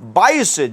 22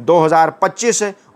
2025।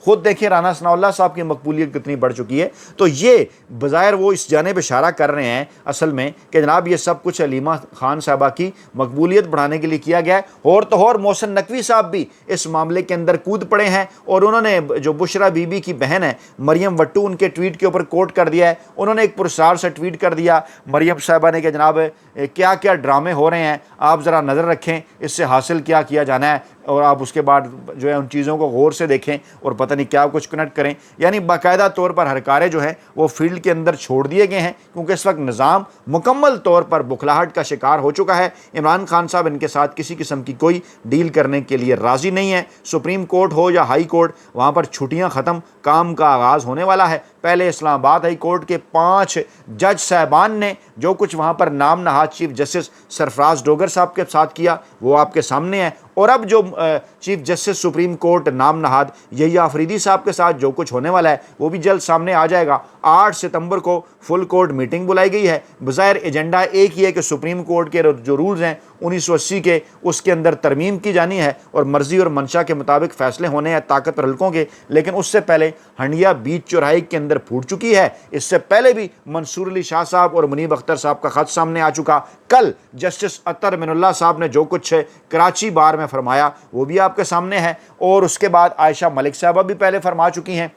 خود دیکھیں رانا ثناء اللہ صاحب کی مقبولیت کتنی بڑھ چکی ہے۔ تو یہ بظاہر وہ اس جانب اشارہ کر رہے ہیں اصل میں کہ جناب یہ سب کچھ علیمہ خان صاحبہ کی مقبولیت بڑھانے کے لیے کیا گیا ہے۔ اور تو اور محسن نقوی صاحب بھی اس معاملے کے اندر کود پڑے ہیں، اور انہوں نے جو بشرا بی بی کی بہن ہے مریم وٹو، ان کے ٹویٹ کے اوپر کوٹ کر دیا ہے۔ انہوں نے ایک پرسرار سے ٹویٹ کر دیا مریم صاحبہ نے کہ جناب کیا کیا ڈرامے ہو رہے ہیں، آپ ذرا نظر رکھیں اس سے حاصل کیا کیا جانا ہے، اور آپ اس کے بعد جو ہے ان چیزوں کو غور سے دیکھیں اور پتہ نہیں کیا کچھ کنیکٹ کریں۔ یعنی باقاعدہ طور پر ہر کارے جو ہیں وہ فیلڈ کے اندر چھوڑ دیے گئے ہیں، کیونکہ اس وقت نظام مکمل طور پر بکھلاہٹ کا شکار ہو چکا ہے۔ عمران خان صاحب ان کے ساتھ کسی قسم کی کوئی ڈیل کرنے کے لیے راضی نہیں ہے۔ سپریم کورٹ ہو یا ہائی کورٹ، وہاں پر چھٹیاں ختم، کام کا آغاز ہونے والا ہے۔ پہلے اسلام آباد ہائی کورٹ کے 5 جج صاحبان نے جو کچھ وہاں پر نام نہاد چیف جسٹس سرفراز ڈوگر صاحب کے ساتھ کیا وہ آپ کے سامنے ہے، اور اب جو چیف جسٹس سپریم کورٹ نام نہاد یحییٰ آفریدی صاحب کے ساتھ جو کچھ ہونے والا ہے وہ بھی جلد سامنے آ جائے گا۔ 8 ستمبر کو فل کورٹ میٹنگ بلائی گئی ہے۔ بظاہر ایجنڈا ایک ہی ہے کہ سپریم کورٹ کے جو رولز ہیں 1980 کے، اس کے اندر ترمیم کی جانی ہے اور مرضی اور منشا کے مطابق فیصلے ہونے ہیں طاقتور حلقوں کے۔ لیکن اس سے پہلے ہنڈیا بیچ چوراہے کے اندر پھوٹ چکی ہے۔ اس سے پہلے بھی منصور علی شاہ صاحب اور منیب اختر صاحب کا خط سامنے آ چکا۔ کل جسٹس اطہر من اللہ صاحب نے جو کچھ کراچی بار میں فرمایا وہ بھی آپ کے سامنے ہے، اور اس کے بعد عائشہ ملک صاحبہ بھی پہلے فرما چکی ہیں۔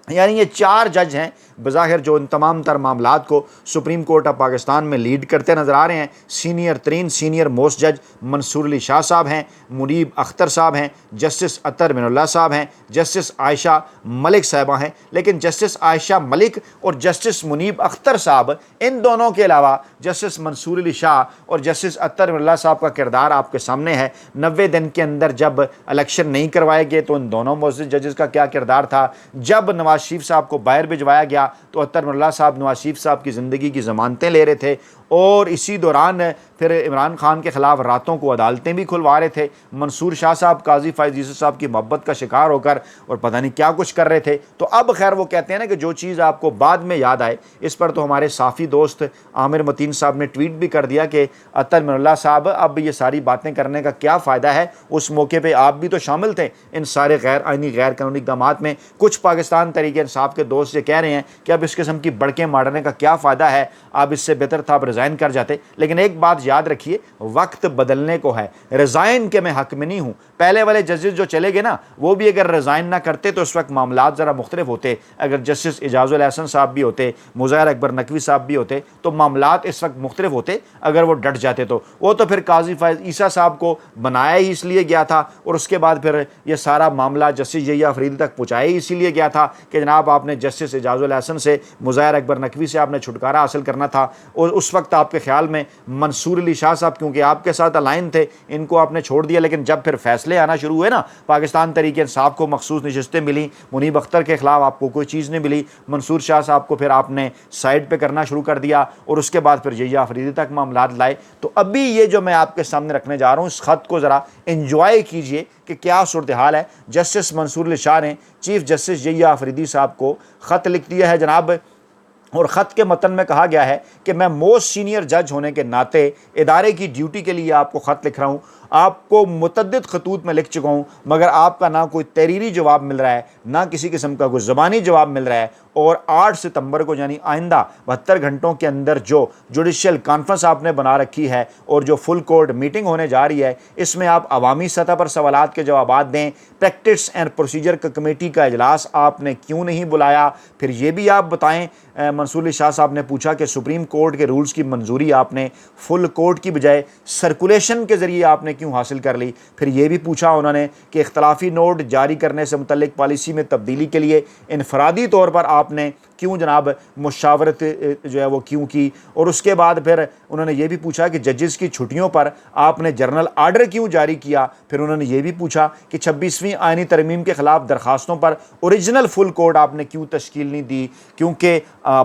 یعنی یہ 4 جج ہیں بظاہر جو ان تمام تر معاملات کو سپریم کورٹ آف پاکستان میں لیڈ کرتے نظر آ رہے ہیں۔ سینئر موسٹ جج منصور علی شاہ صاحب ہیں، منیب اختر صاحب ہیں، جسٹس اطہر من اللہ صاحب ہیں، جسٹس عائشہ ملک صاحبہ ہیں۔ لیکن جسٹس عائشہ ملک اور جسٹس منیب اختر صاحب، ان دونوں کے علاوہ جسٹس منصور علی شاہ اور جسٹس اطہر من اللہ صاحب کا کردار آپ کے سامنے ہے۔ 90 دن کے اندر جب الیکشن نہیں کروائے گئے تو ان دونوں معزز ججز کا کیا کردار تھا۔ جب نواز شریف صاحب کو باہر بھجوایا گیا تو اطہر من اللہ صاحب نواز شریف صاحب کی زندگی کی ضمانتیں لے رہے تھے، اور اسی دوران پھر عمران خان کے خلاف راتوں کو عدالتیں بھی کھلوا رہے تھے۔ منصور شاہ صاحب قاضی فائز یوسف صاحب کی محبت کا شکار ہو کر اور پتہ نہیں کیا کچھ کر رہے تھے۔ تو اب خیر وہ کہتے ہیں نا کہ جو چیز آپ کو بعد میں یاد آئے، اس پر تو ہمارے صافی دوست عامر متین صاحب نے ٹویٹ بھی کر دیا کہ اطہر من اللہ صاحب اب یہ ساری باتیں کرنے کا کیا فائدہ ہے، اس موقع پہ آپ بھی تو شامل تھے ان سارے غیر آئینی غیر قانونی اقدامات میں۔ کچھ پاکستان تحریک انصاف کے دوست یہ کہہ رہے ہیں کہ اب اس قسم کی بڑکیں مارنے کا کیا فائدہ ہے، آپ اس سے بہتر تھا آپ ریزائن کر جاتے۔ لیکن ایک بات یاد رکھیے، وقت بدلنے کو ہے۔ ریزائن کے میں حق میں نہیں ہوں، پہلے والے ججز جو چلے گئے نا وہ بھی اگر ریزائن نہ کرتے تو اس وقت معاملات ذرا مختلف ہوتے۔ اگر جسٹس اعجاز الحسن صاحب بھی ہوتے، مظاہر اکبر نقوی صاحب بھی ہوتے تو معاملات اس وقت مختلف ہوتے اگر وہ ڈٹ جاتے تو۔ وہ تو پھر قاضی فائز عیسیٰ صاحب کو بنایا ہی اس لیے گیا تھا، اور اس کے بعد پھر یہ سارا معاملہ جسٹس یحییٰ آفریدی تک پہنچایا ہی اسی لیے گیا تھا کہ جناب آپ نے جسٹس اعجاز الحسن سے، مظاہر اکبر نقوی سے آپ نے چھٹکارا حاصل کرنا تھا، اور اس وقت آپ کے خیال میں منصور علی شاہ صاحب کیونکہ آپ کے ساتھ الائن تھے ان کو آپ نے چھوڑ دیا۔ لیکن جب پھر فیصلے آنا شروع ہوئے نا، پاکستان تحریک انصاف کو مخصوص نشستیں ملی، منیب اختر کے خلاف آپ کو کوئی چیز نہیں ملی، منصور شاہ صاحب کو پھر آپ نے سائڈ پہ کرنا شروع کر دیا، اور اس کے بعد پھر یحییٰ آفریدی تک معاملات لائے۔ تو ابھی یہ جو میں آپ کے سامنے رکھنے جا رہا ہوں، اس خط کو ذرا انجوائے کیجئے کہ کیا صورتحال ہے۔ جسٹس منصور علی شاہ نے چیف جسٹس یحییٰ آفریدی صاحب کو خط لکھ دیا ہے جناب، اور خط کے متن میں کہا گیا ہے کہ میں موسٹ سینئر جج ہونے کے ناطے ادارے کی ڈیوٹی کے لیے آپ کو خط لکھ رہا ہوں۔ آپ کو متعدد خطوط میں لکھ چکا ہوں، مگر آپ کا نہ کوئی تحریری جواب مل رہا ہے، نہ کسی قسم کا کوئی زبانی جواب مل رہا ہے۔ اور 8 ستمبر کو یعنی آئندہ 72 گھنٹوں کے اندر جو جوڈیشل کانفرنس آپ نے بنا رکھی ہے اور جو فل کورٹ میٹنگ ہونے جا رہی ہے، اس میں آپ عوامی سطح پر سوالات کے جوابات دیں۔ پریکٹس اینڈ پروسیجر کمیٹی کا اجلاس آپ نے کیوں نہیں بلایا؟ پھر یہ بھی آپ بتائیں۔ منصور علی شاہ صاحب نے پوچھا کہ سپریم کورٹ کے رولز کی منظوری آپ نے فل کورٹ کی بجائے سرکولیشن کے ذریعے آپ نے کیوں حاصل کر لی؟ پھر یہ بھی پوچھا انہوں نے کہ اختلافی نوٹ جاری کرنے سے متعلق پالیسی میں تبدیلی کے لیے انفرادی طور پر آپ نے کیوں جناب مشاورت جو ہے وہ کیوں کی؟ اور اس کے بعد پھر انہوں نے یہ بھی پوچھا کہ ججز کی چھٹیوں پر آپ نے جنرل آرڈر کیوں جاری کیا؟ پھر انہوں نے یہ بھی پوچھا کہ 26ویں آئینی ترمیم کے خلاف درخواستوں پر اوریجنل فل کورٹ آپ نے کیوں تشکیل نہیں دی؟ کیونکہ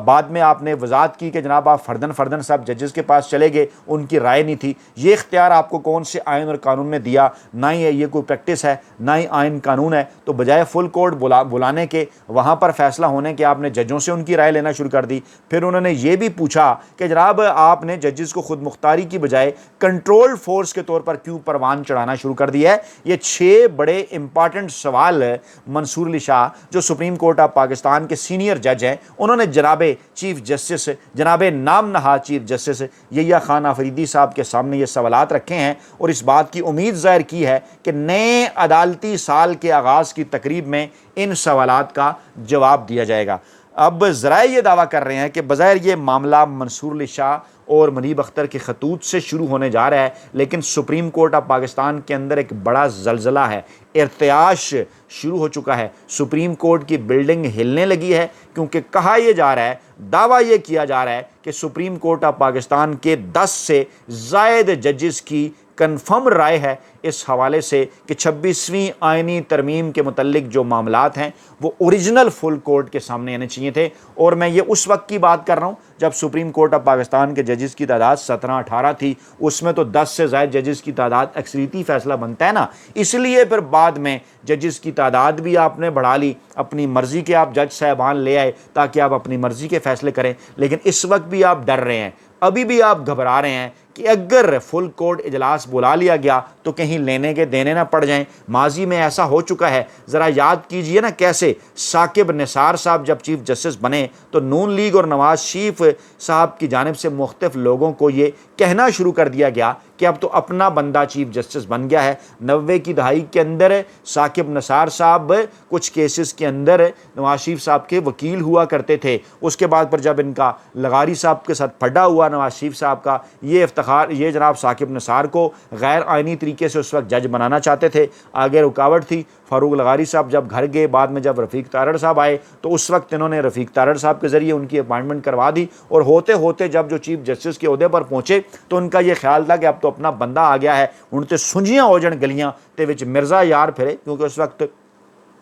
بعد میں آپ نے وضاحت کی کہ جناب آپ فردن صاحب ججز کے پاس چلے گئے، ان کی رائے نہیں تھی۔ یہ اختیار آپ کو کون سے آئین اور قانون نے دیا؟ نہ ہی یہ کوئی پریکٹس ہے، نہ ہی آئین قانون ہے۔ تو بجائے فل کورٹ بلانے کے، وہاں پر فیصلہ ہونے کے، آپ نے ججوں سے ان کی رائے لینا شروع کر دی۔ پھر انہوں نے یہ بھی پوچھا کہ جناب آپ نے ججز کو خود مختاری کی بجائے کنٹرول فورس کے طور پر کیوں پروان چڑھانا شروع کر دیا ہے؟ یہ 6 بڑے امپارٹنٹ سوال منصور علی شاہ جو سپریم کورٹ آف پاکستان کے سینئر جج ہیں انہوں نے جناب چیف جسٹس، جناب نام نہاد چیف جسٹس یحییٰ خان آفریدی صاحب کے سامنے یہ سوالات رکھے ہیں، اور اس بات کی امید ظاہر کی ہے کہ نئے عدالتی سال کے آغاز کی تقریب میں ان سوالات کا جواب دیا جائے گا۔ اب ذرائع یہ دعویٰ کر رہے ہیں کہ بظاہر یہ معاملہ منصور علی شاہ اور منیب اختر کے خطوط سے شروع ہونے جا رہا ہے، لیکن سپریم کورٹ آف پاکستان کے اندر ایک بڑا زلزلہ ہے، ارتعاش شروع ہو چکا ہے۔ سپریم کورٹ کی بلڈنگ ہلنے لگی ہے، کیونکہ کہا یہ جا رہا ہے، دعویٰ یہ کیا جا رہا ہے کہ سپریم کورٹ آف پاکستان کے 10 سے زائد ججز کی کنفرم رائے ہے اس حوالے سے کہ 26ویں آئینی ترمیم کے متعلق جو معاملات ہیں وہ اوریجنل فل کورٹ کے سامنے آنے چاہیے تھے، اور میں یہ اس وقت کی بات کر رہا ہوں جب سپریم کورٹ آف پاکستان کے ججز کی تعداد 17-18 تھی، اس میں تو 10 سے زائد ججز کی تعداد اکثریتی فیصلہ بنتا ہے نا، اس لیے پھر بعد میں ججز کی تعداد بھی آپ نے بڑھا لی، اپنی مرضی کے آپ جج صاحبان لے آئے تاکہ آپ اپنی مرضی کے فیصلے کریں، لیکن اس وقت بھی آپ ڈر رہے ہیں، ابھی بھی آپ گھبرا رہے ہیں کہ اگر فل کورٹ اجلاس بلا لیا گیا تو کہیں لینے کے دینے نہ پڑ جائیں۔ ماضی میں ایسا ہو چکا ہے، ذرا یاد کیجئے نا کیسے ثاقب نثار صاحب جب چیف جسٹس بنے تو نون لیگ اور نواز شریف صاحب کی جانب سے مختلف لوگوں کو یہ کہنا شروع کر دیا گیا کہ اب تو اپنا بندہ چیف جسٹس بن گیا ہے۔ 90 کی دہائی کے اندر ثاقب نثار صاحب کچھ کیسز کے اندر نواز شریف صاحب کے وکیل ہوا کرتے تھے، اس کے بعد پر جب ان کا لغاری صاحب کے ساتھ پھڈا ہوا نواز شریف صاحب کا، یہ جناب ثاقب نثار کو غیر آئینی طریقے سے اس وقت جج بنانا چاہتے تھے، آگے رکاوٹ تھی۔ فاروق لغاری صاحب جب گھر گئے، بعد میں جب رفیق تارڑ صاحب آئے تو اس وقت انہوں نے رفیق تارڑ صاحب کے ذریعے ان کی اپائنٹمنٹ کروا دی، اور ہوتے ہوتے جب جو چیف جسٹس کے عہدے پر پہنچے تو ان کا یہ خیال تھا کہ اب تو اپنا بندہ آ گیا ہے، ان تے سنجیاں ہو جن گلیاں تے وچ مرزا یار پھرے، کیونکہ اس وقت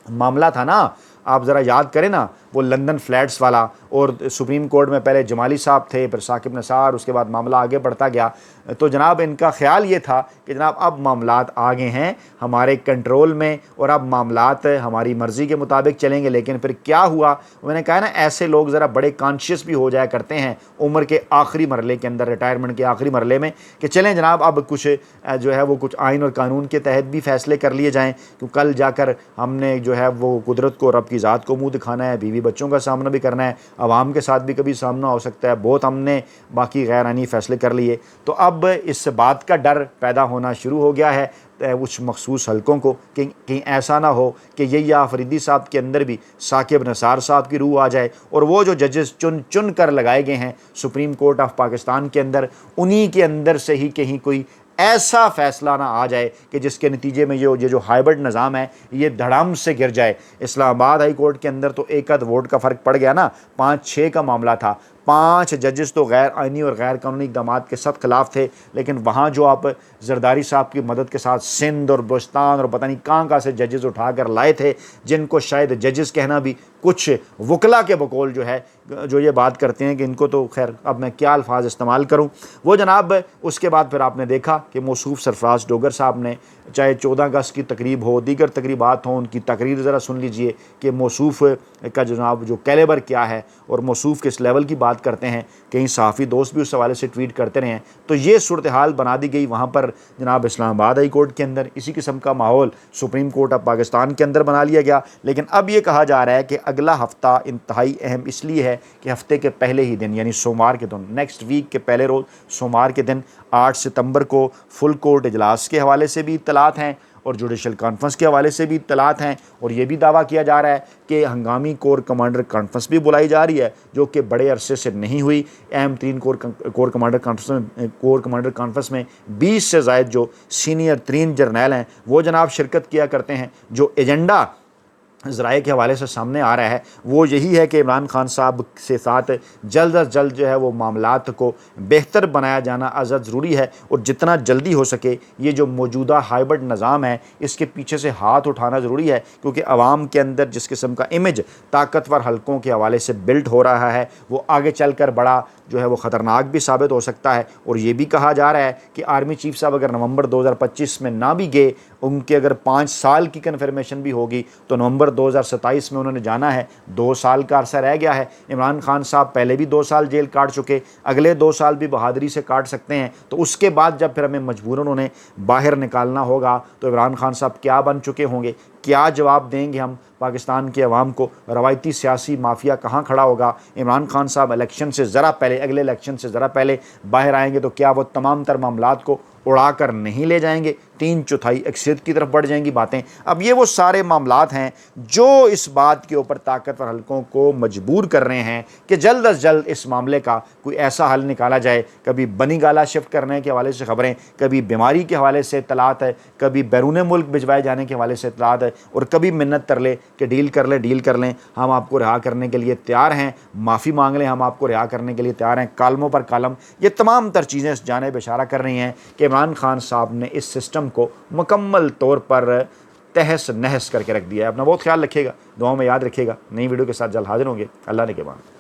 معاملہ تھا نا، آپ ذرا یاد کریں نا وہ لندن فلیٹس والا، اور سپریم کورٹ میں پہلے جمالی صاحب تھے، پھر ثاقب نثار، اس کے بعد معاملہ آگے بڑھتا گیا، تو جناب ان کا خیال یہ تھا کہ جناب اب معاملات آگے ہیں ہمارے کنٹرول میں، اور اب معاملات ہماری مرضی کے مطابق چلیں گے۔ لیکن پھر کیا ہوا، میں نے کہا نا ایسے لوگ ذرا بڑے کانشیس بھی ہو جایا کرتے ہیں عمر کے آخری مرحلے کے اندر، ریٹائرمنٹ کے آخری مرحلے میں، کہ چلیں جناب اب کچھ جو ہے وہ کچھ آئین اور قانون کے تحت بھی فیصلے کر لیے جائیں، کیونکہ کل جا کر ہم نے جو ہے وہ قدرت کو، رب کی ذات کو منہ دکھانا ہے، بیوی بچوں کا سامنا بھی کرنا ہے، عوام کے ساتھ بھی کبھی سامنا ہو سکتا ہے، بہت ہم نے باقی غیر آئینی فیصلے کر لیے، تو اب اس بات کا ڈر پیدا ہونا شروع ہو گیا ہے کچھ مخصوص حلقوں کو کہ کہیں ایسا نہ ہو کہ یحییٰ آفریدی صاحب کے اندر بھی ثاقب نثار صاحب کی روح آ جائے، اور وہ جو ججز چن کر لگائے گئے ہیں سپریم کورٹ آف پاکستان کے اندر، انہی کے اندر سے ہی کہیں کوئی ایسا فیصلہ نہ آ جائے کہ جس کے نتیجے میں یہ جو ہائبرڈ نظام ہے یہ دھڑام سے گر جائے۔ اسلام آباد ہائی کورٹ کے اندر تو ایک آدھ ووٹ کا فرق پڑ گیا نا، 5-6 کا معاملہ تھا، 5 ججز تو غیر آئینی اور غیر قانونی اقدامات کے سخت خلاف تھے، لیکن وہاں جو آپ زرداری صاحب کی مدد کے ساتھ سندھ اور بلوچستان اور پتہ نہیں کہاں سے ججز اٹھا کر لائے تھے، جن کو شاید ججز کہنا بھی کچھ وکلا کے بقول جو ہے جو یہ بات کرتے ہیں کہ ان کو تو خیر اب میں کیا الفاظ استعمال کروں، وہ جناب اس کے بعد پھر آپ نے دیکھا کہ موصوف سرفراز ڈوگر صاحب نے، چاہے 14 اگست کی تقریب ہو، دیگر تقریبات ہوں، ان کی تقریر ذرا سن لیجئے کہ موصوف کا جناب جو کیلیبر کیا ہے اور موصوف کس لیول کی بات کرتے ہیں، کہیں صحافی دوست بھی اس حوالے سے ٹویٹ کرتے رہے ہیں، تو یہ صورتحال بنا دی گئی وہاں پر جناب اسلام آباد ہائی کورٹ کے اندر، اسی قسم کا ماحول سپریم کورٹ آف پاکستان کے اندر بنا لیا گیا۔ لیکن اب یہ کہا جا رہا ہے کہ اگلا ہفتہ انتہائی اہم اس لیے ہے کہ ہفتے کے پہلے ہی دن یعنی سوموار کے دن، نیکسٹ ویک کے پہلے روز سوموار کے دن 8 ستمبر کو فل کورٹ اجلاس کے حوالے سے بھی اطلاعات ہیں اور جوڈیشل کانفرنس کے حوالے سے بھی اطلاعات ہیں، اور یہ بھی دعویٰ کیا جا رہا ہے کہ ہنگامی کور کمانڈر کانفرنس بھی بلائی جا رہی ہے جو کہ بڑے عرصے سے نہیں ہوئی۔ اہم ترین کور کمانڈر کانفرنس میں 20 سے زائد جو سینئر ترین جرنیل ہیں وہ جناب شرکت کیا کرتے ہیں۔ جو ایجنڈا ذرائع کے حوالے سے سامنے آ رہا ہے وہ یہی ہے کہ عمران خان صاحب سے ساتھ جلد از جلد جو ہے وہ معاملات کو بہتر بنایا جانا ازحد ضروری ہے، اور جتنا جلدی ہو سکے یہ جو موجودہ ہائبرڈ نظام ہے اس کے پیچھے سے ہاتھ اٹھانا ضروری ہے، کیونکہ عوام کے اندر جس قسم کا امیج طاقتور حلقوں کے حوالے سے بلڈ ہو رہا ہے وہ آگے چل کر بڑا جو ہے وہ خطرناک بھی ثابت ہو سکتا ہے۔ اور یہ بھی کہا جا رہا ہے کہ آرمی چیف صاحب اگر نومبر 2025 میں نہ بھی گئے، ان کے اگر 5 سال کی کنفرمیشن بھی ہوگی تو نومبر نومبر 2027 میں انہوں نے جانا ہے، 2 سال کا عرصہ رہ گیا ہے۔ عمران خان صاحب پہلے بھی 2 سال جیل کاٹ چکے، اگلے 2 سال بھی بہادری سے کاٹ سکتے ہیں، تو اس کے بعد جب پھر ہمیں مجبوراً انہیں باہر نکالنا ہوگا تو عمران خان صاحب کیا بن چکے ہوں گے، کیا جواب دیں گے ہم پاکستان کے عوام کو، روایتی سیاسی مافیا کہاں کھڑا ہوگا۔ عمران خان صاحب الیکشن سے ذرا پہلے، اگلے الیکشن سے ذرا پہلے باہر آئیں گے تو کیا وہ تمام تر معاملات کو اڑا کر نہیں لے جائیں گے، 3/4 اکثریت کی طرف بڑھ جائیں گی باتیں۔ اب یہ وہ سارے معاملات ہیں جو اس بات کے اوپر طاقتور حلقوں کو مجبور کر رہے ہیں کہ جلد از جلد اس معاملے کا کوئی ایسا حل نکالا جائے۔ کبھی بنی گالہ شفٹ کرنے کے حوالے سے خبریں، کبھی بیماری کے حوالے سے اطلاعات ہے، کبھی بیرون ملک بھجوائے جانے کے حوالے سے اطلاعات ہے، اور کبھی منت ترلے کہ ڈیل کر لیں، ہم آپ کو رہا کرنے کے لیے تیار ہیں، معافی مانگ لیں، ہم آپ کو رہا کرنے کے لیے تیار ہیں، کالموں پر کالم۔ یہ تمام تر چیزیں اس جانب اشارہ کر رہی ہیں کہ عمران خان صاحب نے اس سسٹم کو مکمل طور پر تہس نہس کر کے رکھ دیا ہے۔ اپنا بہت خیال رکھیے گا، دعاؤں میں یاد رکھیے گا۔ نئی ویڈیو کے ساتھ جلد حاضر ہوں گے۔ اللہ نے کے بعد۔